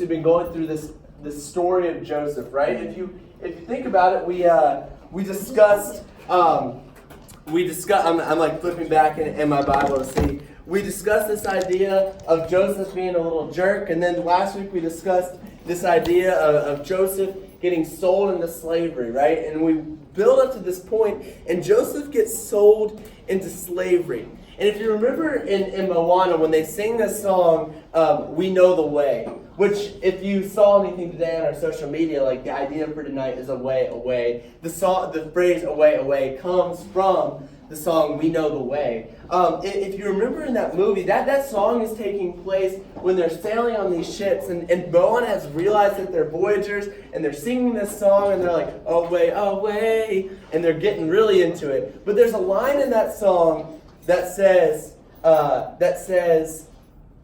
we've been going through this story of Joseph, right? If you think about it, we discussed. I'm like flipping back in my Bible to see. We discussed this idea of Joseph being a little jerk, and then last week we discussed this idea of Joseph getting sold into slavery, right? And we build up to this point, and Joseph gets sold into slavery. And if you remember in Moana, when they sing this song, We Know the Way, which if you saw anything today on our social media, like the idea for tonight is away, away. The phrase away, away comes from the song We Know the Way. If you remember in that movie, that song is taking place when they're sailing on these ships, and Moana has realized that they're voyagers, and they're singing this song, and they're like, away, away, and they're getting really into it. But there's a line in that song that says,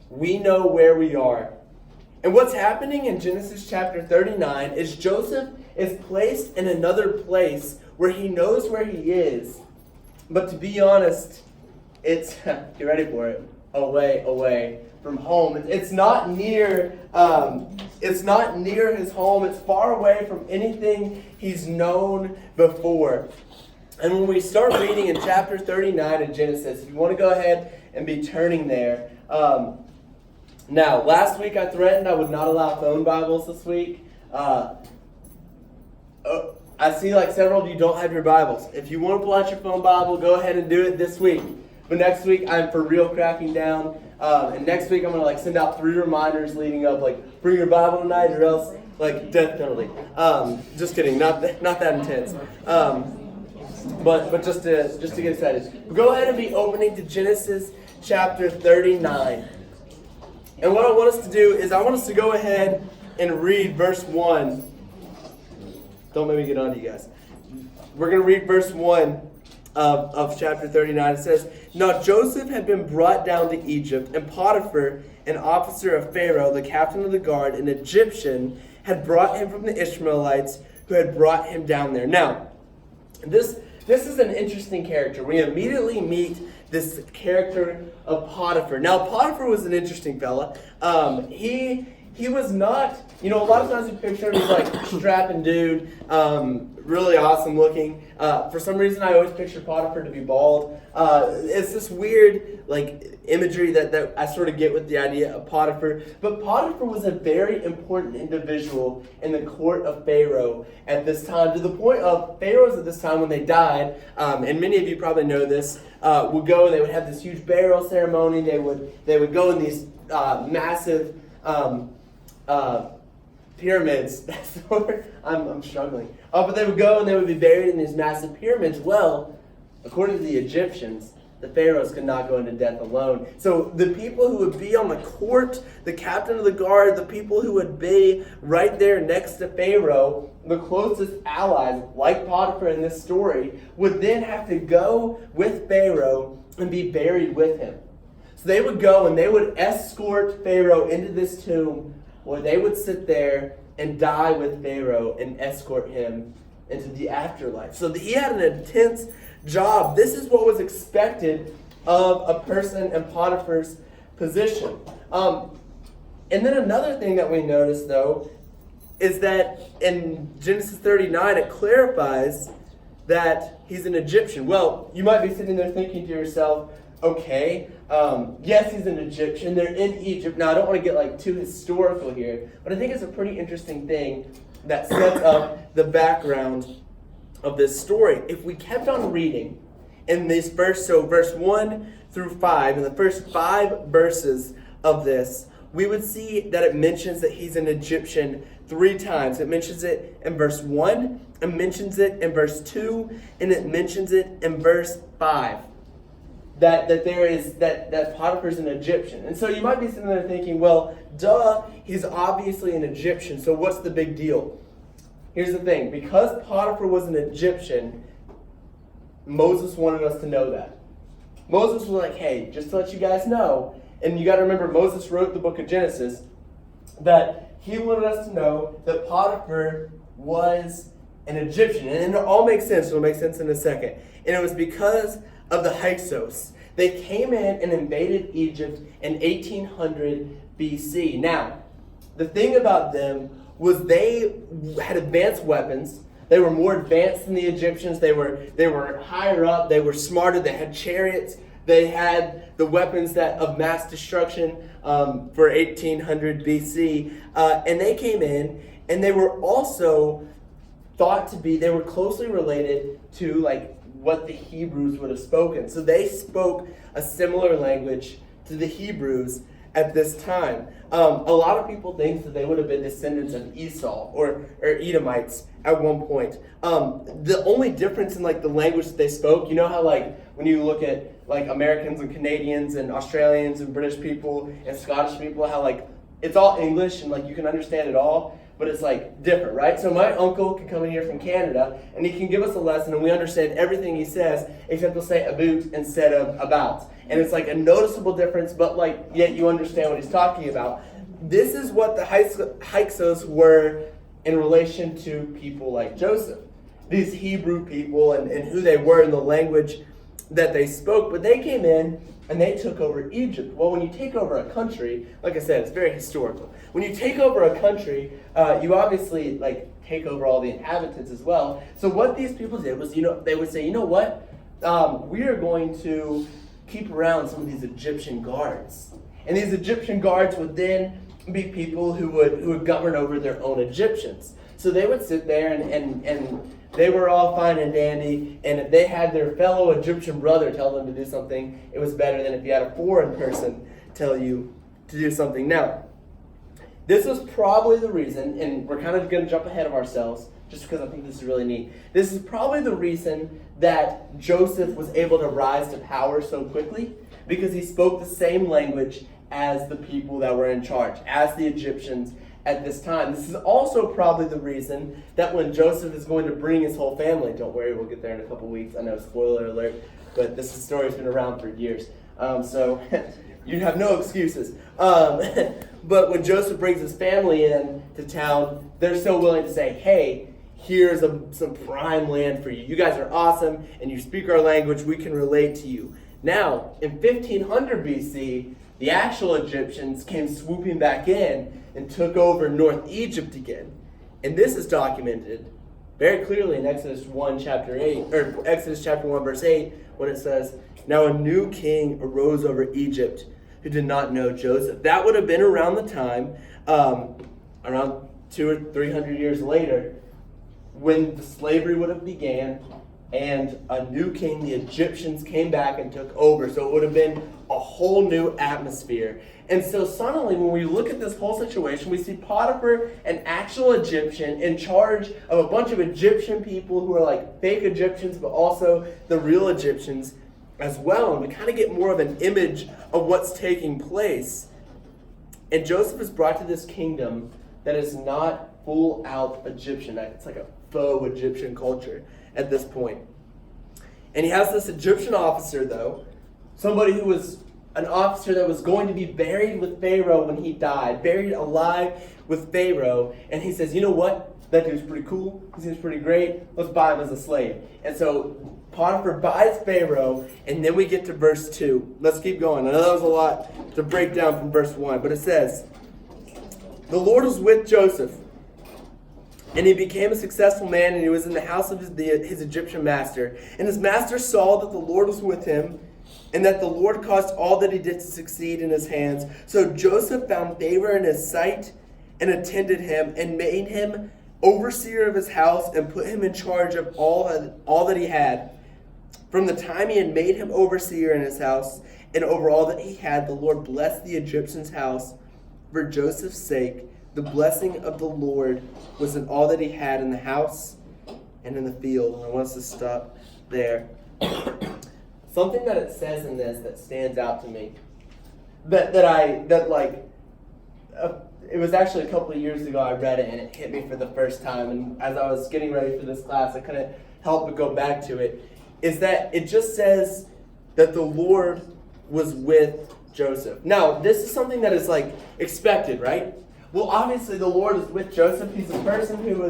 we know where we are. And what's happening in Genesis chapter 39 is Joseph is placed in another place where he knows where he is. But to be honest, it's, get ready for it, away from home. It's not near his home. It's far away from anything he's known before. And when we start reading in chapter 39 of Genesis, if you want to go ahead and be turning there. Now, last week I threatened I would not allow phone Bibles this week. I see like several of you don't have your Bibles. If you want to pull out your phone Bible, go ahead and do it this week. But next week I'm for real cracking down. And next week I'm going to send out 3 reminders leading up, bring your Bible tonight or else death penalty. Just kidding, not that intense. But just to get excited. But go ahead and be opening to Genesis chapter 39. And what I want us to do is I want us to go ahead and read verse 1. Don't make me get on to you guys. We're going to read verse 1 of chapter 39. It says, Now Joseph had been brought down to Egypt, and Potiphar, an officer of Pharaoh, the captain of the guard, an Egyptian, had brought him from the Ishmaelites who had brought him down there. Now, this is an interesting character. We immediately meet this character of Potiphar. Now, Potiphar was an interesting fella. He was not, a lot of times you picture him, he's strapping dude, really awesome looking. For some reason, I always picture Potiphar to be bald. It's this weird, imagery that I sort of get with the idea of Potiphar. But Potiphar was a very important individual in the court of Pharaoh at this time, to the point of pharaohs at this time when they died, and many of you probably know this, would go and they would have this huge burial ceremony. They would go in these massive pyramids. That's the word. I'm struggling. But they would go and they would be buried in these massive pyramids. Well, according to the Egyptians, the pharaohs could not go into death alone. So the people who would be on the court, the captain of the guard, the people who would be right there next to Pharaoh, the closest allies, like Potiphar in this story, would then have to go with Pharaoh and be buried with him. So they would go and they would escort Pharaoh into this tomb, where they would sit there and die with Pharaoh and escort him into the afterlife. So he had an intense job. This is what was expected of a person in Potiphar's position. And then another thing that we notice, though, is that in Genesis 39, it clarifies that he's an Egyptian. Well, you might be sitting there thinking to yourself, okay, yes, he's an Egyptian. They're in Egypt. Now, I don't want to get too historical here, but I think it's a pretty interesting thing that sets up the background of this story. If we kept on reading in this verse, so verse 1 through 5, in the first 5 verses of this, we would see that it mentions that he's an Egyptian 3 times. It mentions it in verse 1, it mentions it in verse 2, and it mentions it in verse 5. That Potiphar's an Egyptian. And so you might be sitting there thinking, well, duh, he's obviously an Egyptian, so what's the big deal? Here's the thing. Because Potiphar was an Egyptian, Moses wanted us to know that. Moses was like, hey, just to let you guys know, and you got to remember Moses wrote the book of Genesis, that he wanted us to know that Potiphar was an Egyptian. And it all makes sense. It'll make sense in a second. And it was because of the Hyksos. They came in and invaded Egypt in 1800 BC. Now, the thing about them was they had advanced weapons. They were more advanced than the Egyptians. They were higher up. They were smarter. They had chariots. They had the weapons of mass destruction for 1800 BC. And they came in, and they were also thought to be, they were closely related to like what the Hebrews would have spoken. So they spoke a similar language to the Hebrews at this time. A lot of people think that they would have been descendants of Esau or Edomites at one point. The only difference in like the language that they spoke, you know how like when you look at like Americans and Canadians and Australians and British people and Scottish people, how like it's all English and like you can understand it all, but it's like different, right? So my uncle can come in here from Canada and he can give us a lesson and we understand everything he says, except he'll say about instead of about. And it's like a noticeable difference, but like yet you understand what he's talking about. This is what the Hyksos were in relation to people like Joseph. These Hebrew people and who they were in the language that they spoke. But they came in and they took over Egypt. Well, when you take over a country, like I said, it's very historical. When you take over a country, you obviously like take over all the inhabitants as well. So what these people did was, they would say, you know what? We are going to keep around some of these Egyptian guards. And these Egyptian guards would then be people who would govern over their own Egyptians. So they would sit there and they were all fine and dandy, and if they had their fellow Egyptian brother tell them to do something, it was better than if you had a foreign person tell you to do something. Now, this was probably the reason, and we're kind of going to jump ahead of ourselves, just because I think this is really neat. This is probably the reason that Joseph was able to rise to power so quickly, because he spoke the same language as the people that were in charge, as the Egyptians at this time. This is also probably the reason that when Joseph is going to bring his whole family, don't worry, we'll get there in a couple weeks. I know, spoiler alert, but this story's been around for years. So you have no excuses. But when Joseph brings his family in to town, they're so willing to say, hey, here's some prime land for you. You guys are awesome, and you speak our language. We can relate to you. Now, in 1500 BC, the actual Egyptians came swooping back in and took over North Egypt again. And this is documented very clearly in Exodus 1, chapter 8, or Exodus chapter 1, verse 8, when it says, now a new king arose over Egypt who did not know Joseph. That would have been around the time, around 200 or 300 years later, when the slavery would have began, and a new king, the Egyptians, came back and took over. So it would have been a whole new atmosphere. And so suddenly, when we look at this whole situation, we see Potiphar, an actual Egyptian, in charge of a bunch of Egyptian people who are like fake Egyptians, but also the real Egyptians as well. And we kind of get more of an image of what's taking place. And Joseph is brought to this kingdom that is not full out Egyptian. It's like a faux Egyptian culture at this point. And he has this Egyptian officer, though, somebody who was an officer that was going to be buried with Pharaoh when he died, buried alive with Pharaoh. And he says, you know what? That dude's pretty cool. He seems pretty great. Let's buy him as a slave. And so Potiphar buys Pharaoh, and then we get to verse 2. Let's keep going. I know that was a lot to break down from verse 1, but it says, the Lord was with Joseph, and he became a successful man, and he was in the house of his Egyptian master. And his master saw that the Lord was with him, and that the Lord caused all that he did to succeed in his hands. So Joseph found favor in his sight and attended him, and made him overseer of his house, and put him in charge of all that he had. From the time he had made him overseer in his house, and over all that he had, the Lord blessed the Egyptian's house for Joseph's sake. The blessing of the Lord was in all that he had in the house and in the field. And I want us to stop there. Something that it says in this that stands out to me, it was actually a couple of years ago I read it and it hit me for the first time. And as I was getting ready for this class, I couldn't help but go back to it. Is that it just says that the Lord was with Joseph. Now, this is something that is like expected, right? Well, obviously the Lord is with Joseph. He's a person who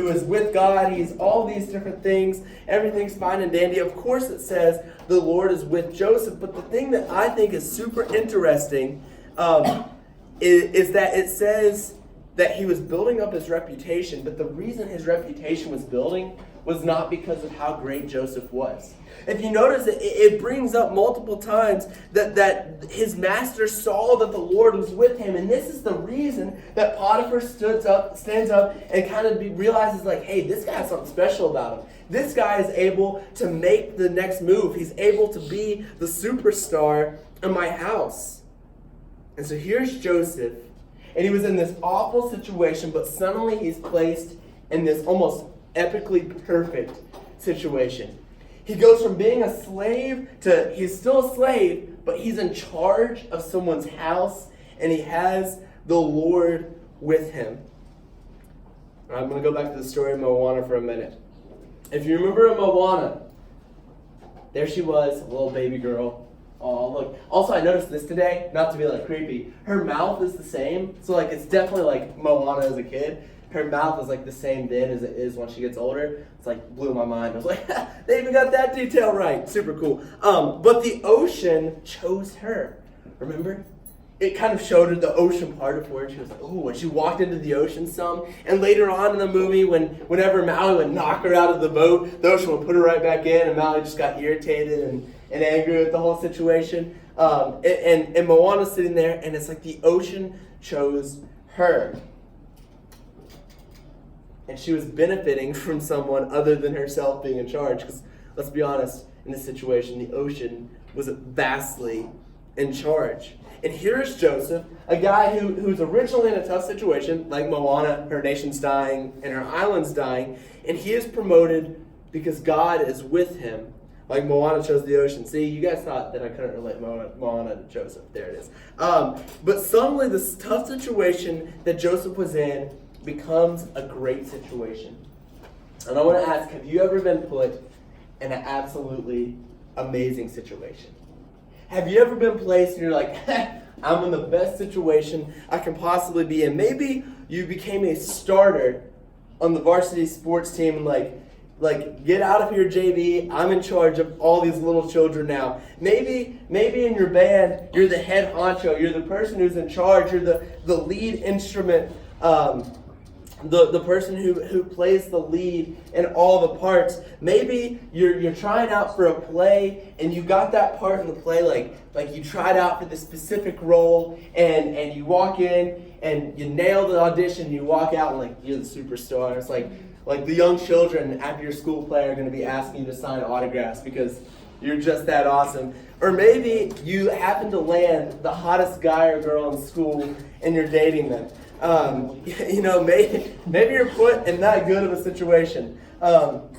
is with God. He's all these different things. Everything's fine and dandy. Of course it says the Lord is with Joseph. But the thing that I think is super interesting is that it says that he was building up his reputation, but the reason his reputation was building was not because of how great Joseph was. If you notice, it brings up multiple times that his master saw that the Lord was with him, and this is the reason that Potiphar stands up and kind of realizes, like, hey, this guy has something special about him. This guy is able to make the next move. He's able to be the superstar in my house. And so here's Joseph, and he was in this awful situation, but suddenly he's placed in this almost epically perfect situation. He goes from being a slave to he's still a slave, but he's in charge of someone's house, and he has the Lord with him. I'm going to go back to the story of Moana for a minute. If you remember Moana, there she was, a little baby girl. Oh, look. Also, I noticed this today, not to be like creepy. Her mouth is the same. So like it's definitely like Moana as a kid. Her mouth is like the same then as it is when she gets older. It's like blew my mind. I was like, they even got that detail right. Super cool. But the ocean chose her. Remember? It kind of showed her the ocean part of her. She was like, oh, and she walked into the ocean some. And later on in the movie, whenever Maui would knock her out of the boat, the ocean would put her right back in, and Maui just got irritated and angry with the whole situation. And Moana's sitting there, and it's like the ocean chose her. And she was benefiting from someone other than herself being in charge. Because let's be honest, in this situation, the ocean was vastly in charge. And here's Joseph, a guy who's originally in a tough situation, like Moana, her nation's dying and her island's dying, and he is promoted because God is with him. Like Moana chose the ocean. See, you guys thought that I couldn't relate Moana to Joseph. There it is. But suddenly this tough situation that Joseph was in becomes a great situation. And I want to ask, have you ever been put in an absolutely amazing situation? Have you ever been placed and you're like, I'm in the best situation I can possibly be in? Maybe you became a starter on the varsity sports team and like get out of here, JV. I'm in charge of all these little children now. Maybe in your band, you're the head honcho. You're the person who's in charge. You're the lead instrument, the person who plays the lead in all the parts. Maybe you're trying out for a play and you got that part in the play, like you tried out for the specific role, and you walk in and you nail the audition and you walk out and like you're the superstar. It's like the young children after your school play are going to be asking you to sign autographs because you're just that awesome. Or maybe you happen to land the hottest guy or girl in school and you're dating them. Maybe you're put in that good of a situation. But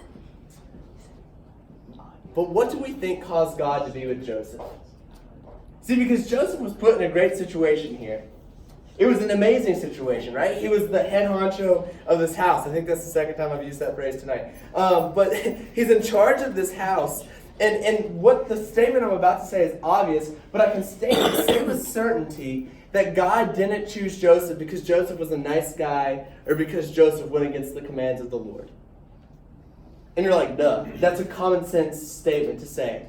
what do we think caused God to be with Joseph? See, because Joseph was put in a great situation here. It was an amazing situation, right? He was the head honcho of this house. I think that's the second time I've used that phrase tonight. But he's in charge of this house. And what the statement I'm about to say is obvious, but I can say with certainty that God didn't choose Joseph because Joseph was a nice guy or because Joseph went against the commands of the Lord. And you're like, duh, that's a common sense statement to say.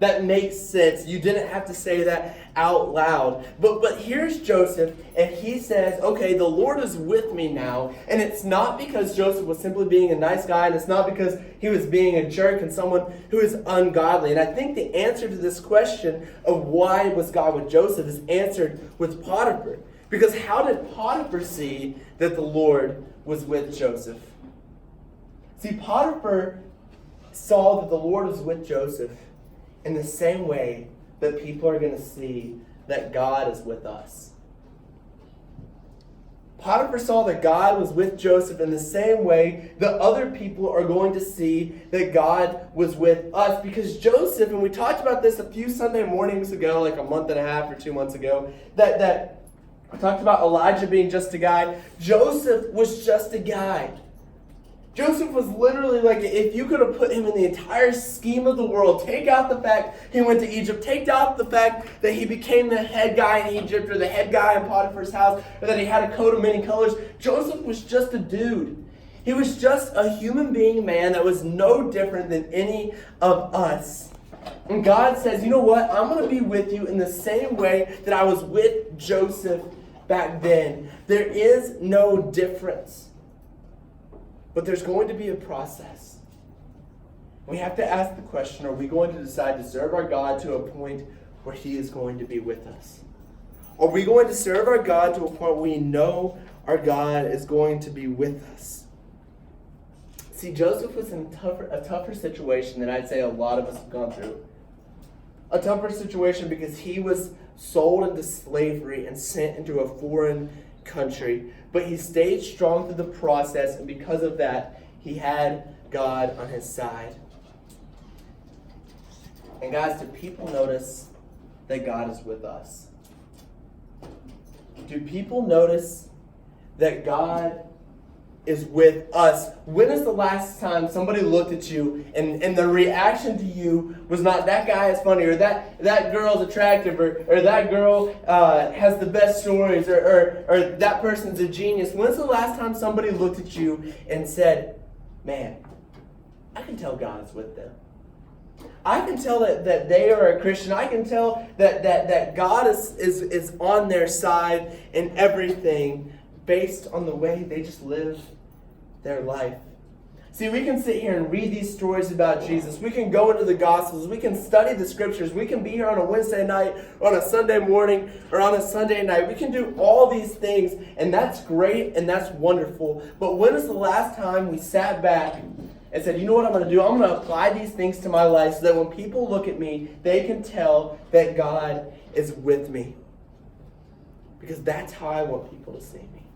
That makes sense. You didn't have to say that out loud. But here's Joseph, and he says, okay, the Lord is with me now. And it's not because Joseph was simply being a nice guy, and it's not because he was being a jerk and someone who is ungodly. And I think the answer to this question of why was God with Joseph is answered with Potiphar. Because how did Potiphar see that the Lord was with Joseph? See, Potiphar saw that the Lord was with Joseph in the same way that people are going to see that God is with us. Potiphar saw that God was with Joseph in the same way that other people are going to see that God was with us. Because Joseph, and we talked about this a few Sunday mornings ago, like a month and a half or 2 months ago, that we talked about Elijah being just a guy. Joseph was just a guy. Joseph was literally like, if you could have put him in the entire scheme of the world, take out the fact he went to Egypt, take out the fact that he became the head guy in Egypt or the head guy in Potiphar's house, or that he had a coat of many colors. Joseph was just a dude. He was just a human being man that was no different than any of us. And God says, you know what? I'm going to be with you in the same way that I was with Joseph back then. There is no difference. But there's going to be a process. We have to ask the question, are we going to decide to serve our God to a point where he is going to be with us? Are we going to serve our God to a point where we know our God is going to be with us? See, Joseph was in a tougher situation than I'd say a lot of us have gone through. A tougher situation because he was sold into slavery and sent into a foreign country. But he stayed strong through the process, and because of that, he had God on his side. And guys, do people notice that God is with us? Do people notice that God is with us? When is the last time somebody looked at you and the reaction to you was not, that guy is funny, or that girl's attractive, or that girl has the best stories, or that person's a genius? When's the last time somebody looked at you and said, man, I can tell God is with them. I can tell that they are a Christian. I can tell that God is on their side in everything based on the way they just live their life. See, we can sit here and read these stories about Jesus. We can go into the Gospels. We can study the Scriptures. We can be here on a Wednesday night, or on a Sunday morning, or on a Sunday night. We can do all these things, and that's great, and that's wonderful. But when is the last time we sat back and said, you know what I'm going to do? I'm going to apply these things to my life so that when people look at me, they can tell that God is with me. Because that's how I want people to see me.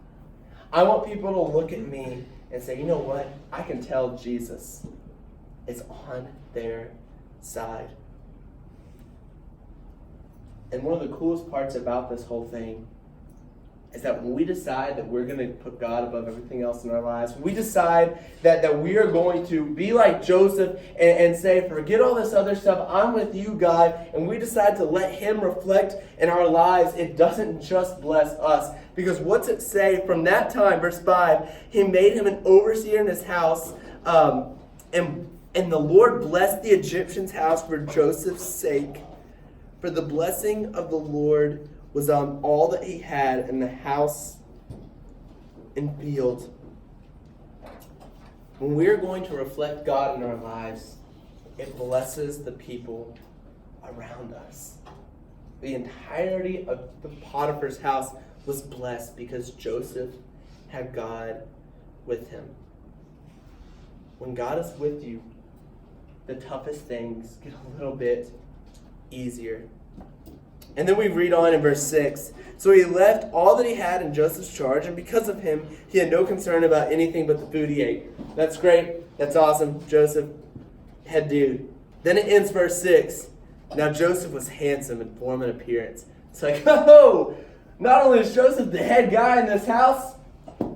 I want people to look at me and say, you know what? I can tell Jesus is on their side. And one of the coolest parts about this whole thing is that when we decide that we're going to put God above everything else in our lives, when we decide that we are going to be like Joseph and say, forget all this other stuff, I'm with you, God, and we decide to let him reflect in our lives, it doesn't just bless us. Because what's it say? From that time, verse 5, he made him an overseer in his house, and the Lord blessed the Egyptian's house for Joseph's sake. For the blessing of the Lord was on all that he had in the house and field. When we are going to reflect God in our lives, it blesses the people around us. The entirety of the Potiphar's house was blessed because Joseph had God with him. When God is with you, the toughest things get a little bit easier. And then we read on in verse 6. So he left all that he had in Joseph's charge, and because of him, he had no concern about anything but the food he ate. That's great. That's awesome. Joseph, head dude. Then it ends verse 6. Now Joseph was handsome in form and appearance. It's like, oh, not only is Joseph the head guy in this house,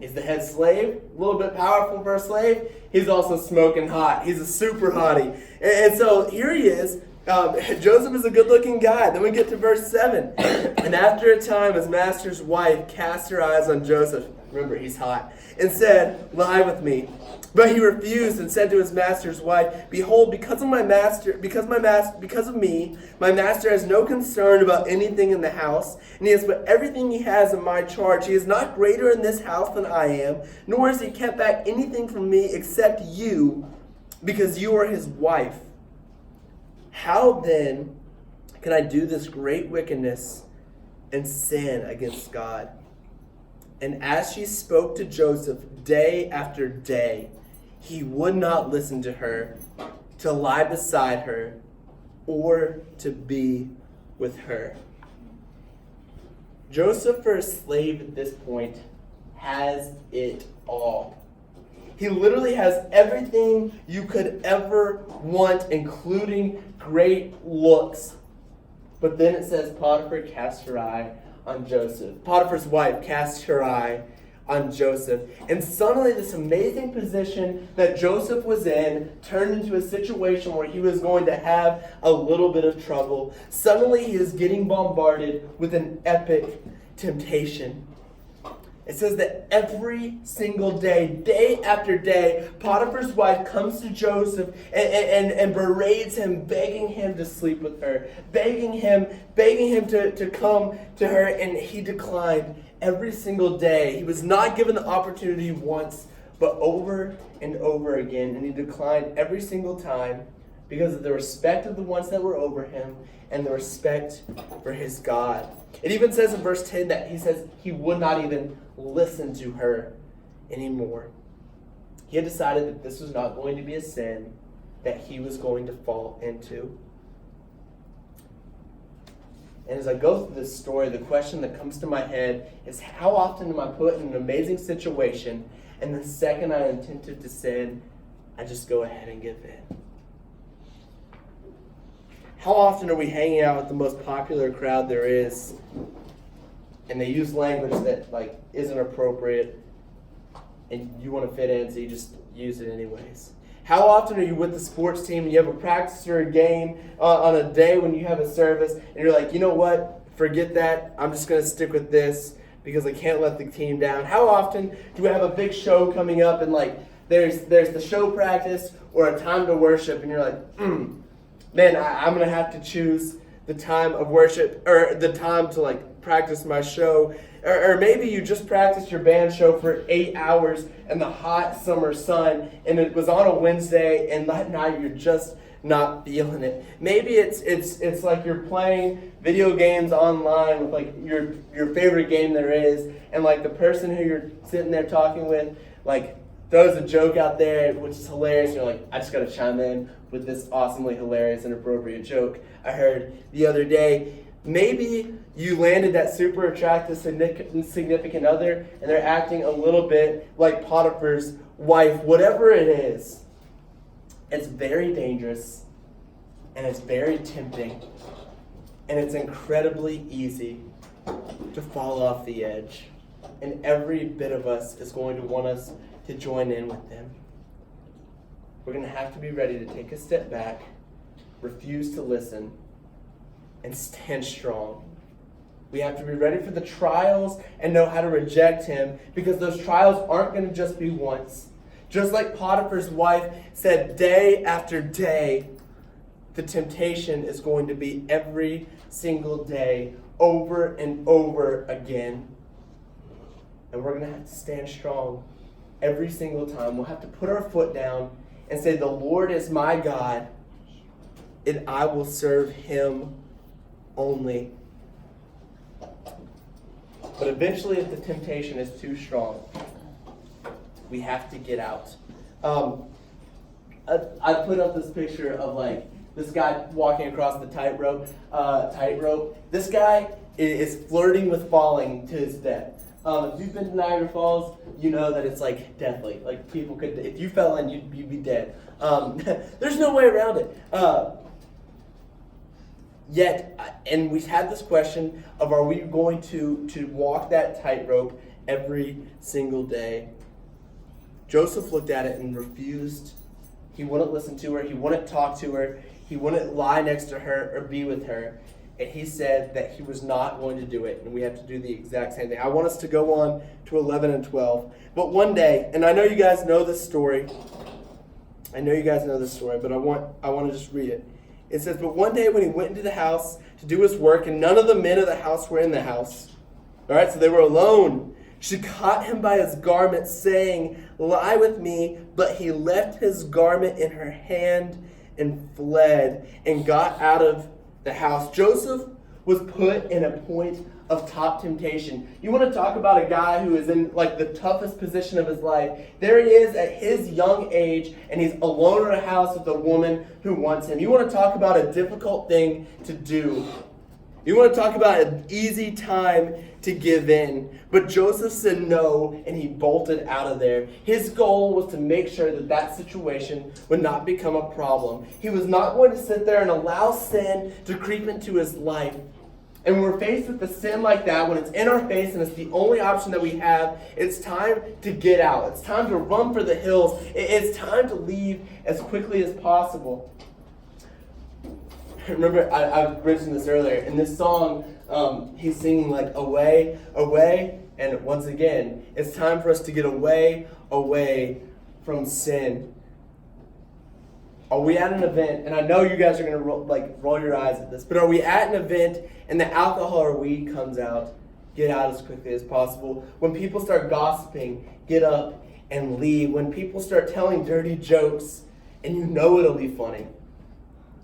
he's the head slave, a little bit powerful for a slave, he's also smoking hot. He's a super hottie. And so here he is. Joseph is a good-looking guy. Then we get to verse 7. And after a time, his master's wife cast her eyes on Joseph. Remember, he's hot. And said, lie with me. But he refused and said to his master's wife, behold, because of me, my master has no concern about anything in the house, and he has put everything he has in my charge. He is not greater in this house than I am, nor has he kept back anything from me except you, because you are his wife. How then can I do this great wickedness and sin against God? And as she spoke to Joseph day after day, he would not listen to her, to lie beside her, or to be with her. Joseph, for a slave at this point, has it all. He literally has everything you could ever want, including great looks. But then it says Potiphar cast her eye on Joseph. Potiphar's wife cast her eye on Joseph. And suddenly this amazing position that Joseph was in turned into a situation where he was going to have a little bit of trouble. Suddenly he is getting bombarded with an epic temptation. It says that every single day, day after day, Potiphar's wife comes to Joseph and berates him, begging him to sleep with her, begging him to come to her, and he declined every single day. He was not given the opportunity once, but over and over again. And he declined every single time because of the respect of the ones that were over him and the respect for his God. It even says in verse 10 that he says he would not even listen to her anymore. He had decided that this was not going to be a sin that he was going to fall into. And as I go through this story, the question that comes to my head is, how often am I put in an amazing situation, and the second I am tempted to sin, I just go ahead and give in? How often are we hanging out with the most popular crowd there is, and they use language that isn't appropriate, and you want to fit in, so you just use it anyways? How often are you with the sports team and you have a practice or a game on a day when you have a service, and you're like, you know what, forget that, I'm just going to stick with this because I can't let the team down? How often do we have a big show coming up and there's the show practice or a time to worship, and you're like, man, I'm going to have to choose the time of worship or the time to practice my show. Or maybe you just practiced your band show for 8 hours in the hot summer sun, and it was on a Wednesday, and that night you're just not feeling it. Maybe it's like you're playing video games online with your favorite game there is, and the person who you're sitting there talking with throws a joke out there which is hilarious, and you're like, I just gotta chime in with this awesomely hilarious and appropriate joke I heard the other day. Maybe you landed that super attractive significant other, and they're acting a little bit like Potiphar's wife. Whatever it is, it's very dangerous, and it's very tempting, and it's incredibly easy to fall off the edge. And every bit of us is going to want us to join in with them. We're going to have to be ready to take a step back, refuse to listen, and stand strong. We have to be ready for the trials and know how to reject him, because those trials aren't going to just be once. Just like Potiphar's wife said, day after day, the temptation is going to be every single day, over and over again. And we're going to have to stand strong every single time. We'll have to put our foot down and say, the Lord is my God, and I will serve him only. But eventually, if the temptation is too strong, we have to get out. I put up this picture of this guy walking across the tightrope. This guy is flirting with falling to his death. If you've been to Niagara Falls, you know that it's deathly. People could, if you fell in, you'd be dead. There's no way around it. Yet, and we had this question of, are we going to walk that tightrope every single day? Joseph looked at it and refused. He wouldn't listen to her. He wouldn't talk to her. He wouldn't lie next to her or be with her. And he said that he was not going to do it. And we have to do the exact same thing. I want us to go on to 11 and 12. But one day, and I know you guys know this story. But I want to just read it. It says, but one day when he went into the house to do his work, and none of the men of the house were in the house. All right, so they were alone. She caught him by his garment, saying, lie with me. But he left his garment in her hand and fled and got out of the house. Joseph was put in a point of top temptation. You want to talk about a guy who is in the toughest position of his life. There he is at his young age, and he's alone in a house with a woman who wants him. You want to talk about a difficult thing to do. You want to talk about an easy time to give in. But Joseph said no, and he bolted out of there. His goal was to make sure that situation would not become a problem. He was not going to sit there and allow sin to creep into his life. And when we're faced with a sin like that, when it's in our face and it's the only option that we have, it's time to get out. It's time to run for the hills. It's time to leave as quickly as possible. Remember, I mentioned this earlier. In this song, he's singing away, away. And once again, it's time for us to get away, away from sin. Are we at an event, and I know you guys are going to roll your eyes at this, but are we at an event and the alcohol or weed comes out get out as quickly as possible. When people start gossiping, get up and leave. When people start telling dirty jokes and you know it'll be funny,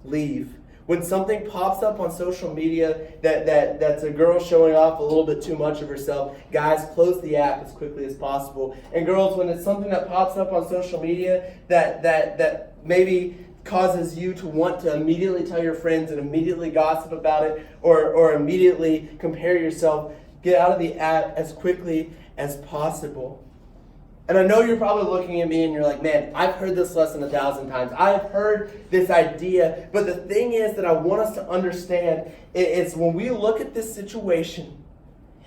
leave. When something pops up on social media that's a girl showing off a little bit too much of herself, guys, close the app as quickly as possible. And girls, when it's something that pops up on social media that maybe causes you to want to immediately tell your friends and immediately gossip about it or immediately compare yourself, get out of the app as quickly as possible. And I know you're probably looking at me and you're like, man, I've heard this lesson 1,000 times. I've heard this idea. But the thing is that I want us to understand is when we look at this situation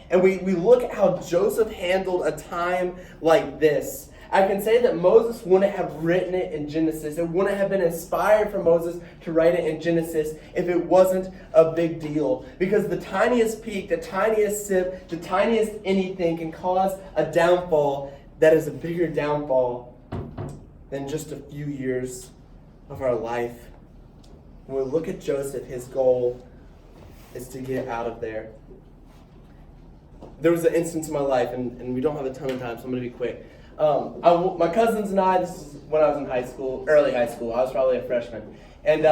and we look at how Joseph handled a time like this, I can say that Moses wouldn't have written it in Genesis. It wouldn't have been inspired for Moses to write it in Genesis if it wasn't a big deal. Because the tiniest peak, the tiniest sip, the tiniest anything can cause a downfall that is a bigger downfall than just a few years of our life. When we look at Joseph, his goal is to get out of there. There was an instance in my life, and we don't have a ton of time, so I'm going to be quick. My cousins and I, this is when I was in high school, early high school. I was probably a freshman. And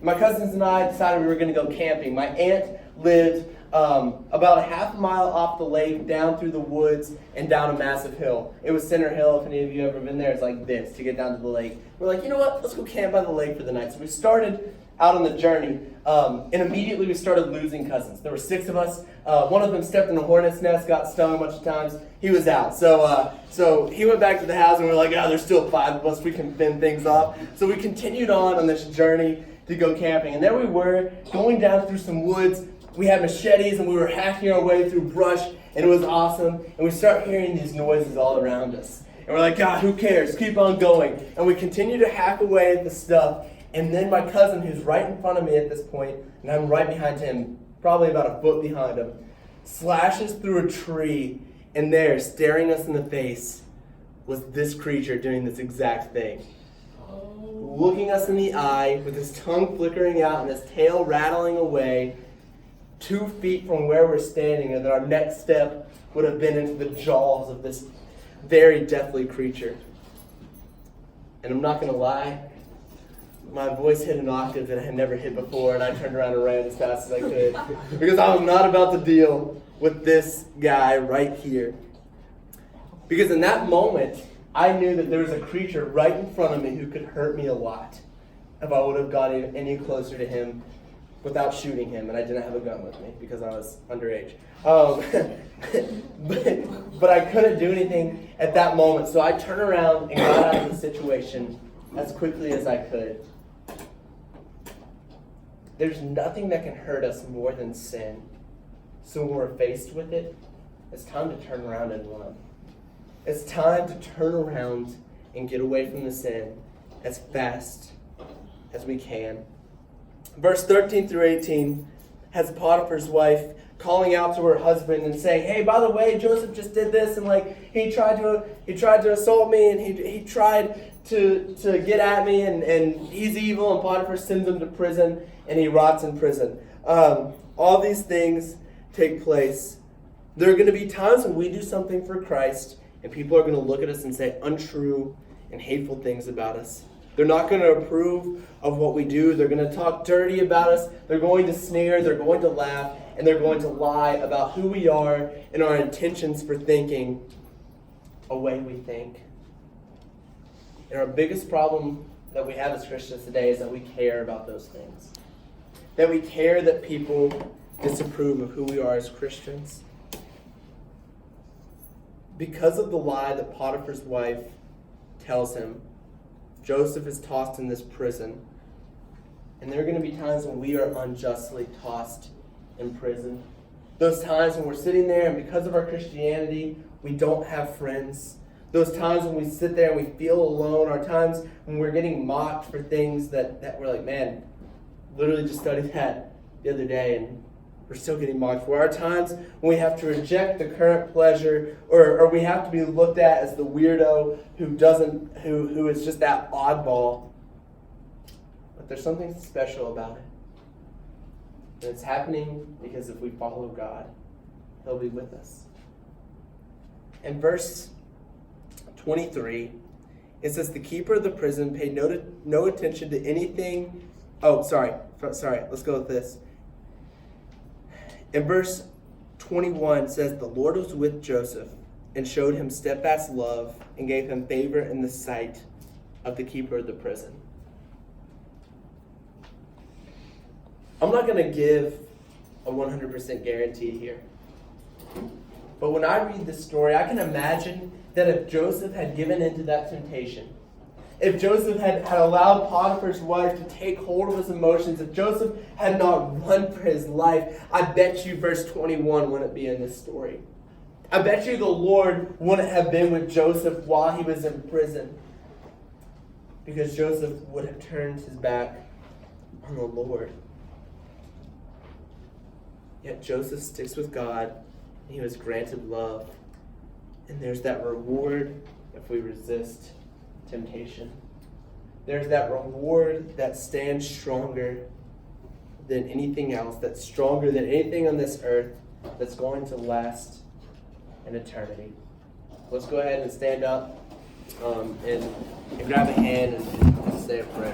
my cousins and I decided we were going to go camping. My aunt lived about a half a mile off the lake, down through the woods, and down a massive hill. It was Center Hill. If any of you have ever been there, it's like this to get down to the lake. We're like, you know what? Let's go camp by the lake for the night. So we started out on the journey, and immediately we started losing cousins. There were 6 of us. One of them stepped in a hornet's nest, got stung a bunch of times. He was out. So he went back to the house, and we're like, there's still 5 of us. We can fend things off. So we continued on this journey to go camping. And there we were, going down through some woods. We had machetes, and we were hacking our way through brush, and it was awesome. And we start hearing these noises all around us. And we're like, God, who cares? Keep on going. And we continue to hack away at the stuff. And then my cousin, who's right in front of me at this point, and I'm right behind him, probably about a foot behind him, slashes through a tree, and there, staring us in the face, was this creature doing this exact thing. Looking us in the eye, with his tongue flickering out and his tail rattling away, 2 feet from where we're standing, and then our next step would have been into the jaws of this very deathly creature. And I'm not going to lie, my voice hit an octave that I had never hit before, and I turned around and ran as fast as I could. Because I was not about to deal with this guy right here. Because in that moment, I knew that there was a creature right in front of me who could hurt me a lot if I would have gotten any closer to him without shooting him, and I didn't have a gun with me because I was underage. But I couldn't do anything at that moment, so I turned around and got out of the situation as quickly as I could. There's nothing that can hurt us more than sin. So when we're faced with it, it's time to turn around and run. It's time to turn around and get away from the sin as fast as we can. Verse 13 through 18 has Potiphar's wife calling out to her husband and saying, hey, by the way, Joseph just did this, and he tried to assault me, and he tried to get at me, and he's evil, and Potiphar sends him to prison, and he rots in prison. All these things take place. There are going to be times when we do something for Christ, and people are going to look at us and say untrue and hateful things about us. They're not going to approve of what we do. They're going to talk dirty about us. They're going to sneer. They're going to laugh. And they're going to lie about who we are and our intentions for thinking a way we think. And our biggest problem that we have as Christians today is that we care about those things. That we care that people disapprove of who we are as Christians. Because of the lie that Potiphar's wife tells him, Joseph is tossed in this prison. And there are going to be times when we are unjustly tossed in prison. Those times when we're sitting there and because of our Christianity, we don't have friends. Those times when we sit there and we feel alone. Our times when we're getting mocked for things that we're like, man, literally just studied that the other day and we're still getting mocked for. Our times when we have to reject the current pleasure or we have to be looked at as the weirdo who is just that oddball. But there's something special about it. And it's happening because if we follow God. He'll be with us. In verse 23, it says, the keeper of the prison paid no attention to anything. Oh, sorry. Let's go with this. In verse 21, it says, the Lord was with Joseph and showed him steadfast love and gave him favor in the sight of the keeper of the prison. I'm not going to give a 100% guarantee here. But when I read this story, I can imagine that if Joseph had given into that temptation, if Joseph had allowed Potiphar's wife to take hold of his emotions, if Joseph had not run for his life, I bet you verse 21 wouldn't be in this story. I bet you the Lord wouldn't have been with Joseph while he was in prison, because Joseph would have turned his back on the Lord. Yet Joseph sticks with God, and he was granted love. And there's that reward if we resist temptation. There's that reward that stands stronger than anything else, that's stronger than anything on this earth, that's going to last an eternity. Let's go ahead and stand up and grab a hand and say a prayer.